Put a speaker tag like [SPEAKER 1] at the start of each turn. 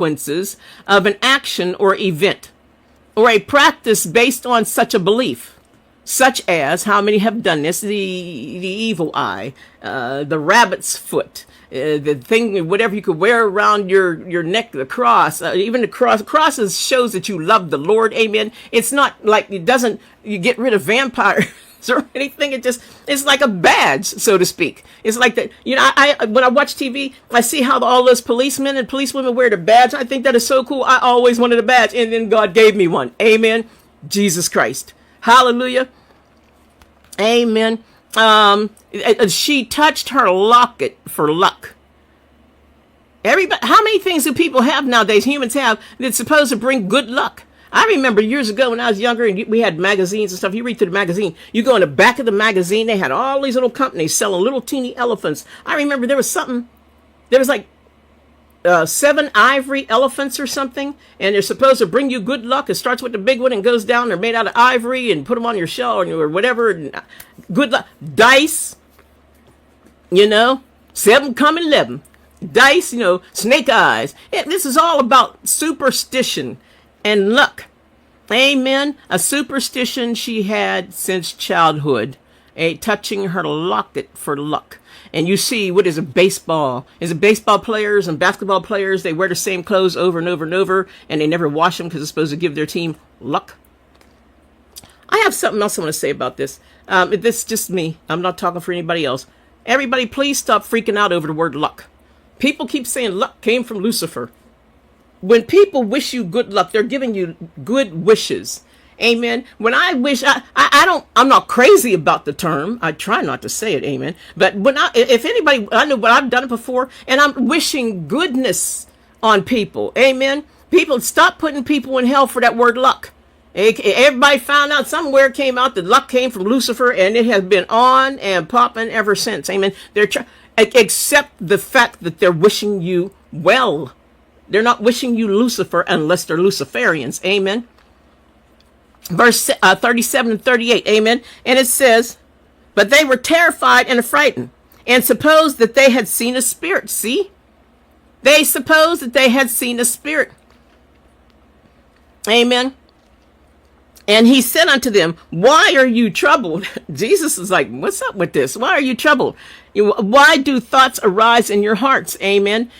[SPEAKER 1] consequences of an action or event, or a practice based on such a belief, such as how many have done this: the evil eye, the rabbit's foot, the thing, whatever you could wear around your neck, the cross, even the crosses shows that you love the Lord. Amen. It's not like you get rid of vampires or anything. It's like a badge, so to speak. It's like that. I when I watch TV, I see how all those policemen and policewomen wear the badge. I think that is so cool. I always wanted a badge, and then God gave me one. Amen. Jesus Christ. Hallelujah. Amen. She touched her locket for luck. Everybody, how many things do people have nowadays, humans have, that's supposed to bring good luck? I remember years ago when I was younger and we had magazines and stuff. You read through the magazine, you go in the back of the magazine, they had all these little companies selling little teeny elephants. I remember there was like 7 ivory elephants or something, and they're supposed to bring you good luck. It starts with the big one and goes down. They're made out of ivory, and put them on your shell or whatever. And good luck. Dice, 7 come 11. Dice, snake eyes. This is all about superstition and luck. Amen. A superstition she had since childhood, touching her locket for luck. And you see, what is a baseball? Is it baseball players and basketball players? They wear the same clothes over and over and over, and they never wash them because it's supposed to give their team luck. I have something else I want to say about this. This is just me. I'm not talking for anybody else. Everybody, please stop freaking out over the word luck. People keep saying luck came from Lucifer. When people wish you good luck, they're giving you good wishes. Amen. When I wish, I'm not crazy about the term. I try not to say it. Amen. But if anybody, I know, but I've done it before, and I'm wishing goodness on people. Amen. People, stop putting people in hell for that word luck. Everybody found out somewhere, came out that luck came from Lucifer, and it has been on and popping ever since. Amen. Accept the fact that they're wishing you well. They're not wishing you Lucifer unless they're Luciferians. Amen. Verse 37 and 38, amen. And it says, but they were terrified and affrighted, and supposed that they had seen a spirit. See? They supposed that they had seen a spirit. Amen. And he said unto them, why are you troubled? Jesus is like, what's up with this? Why are you troubled? Why do thoughts arise in your hearts? Amen.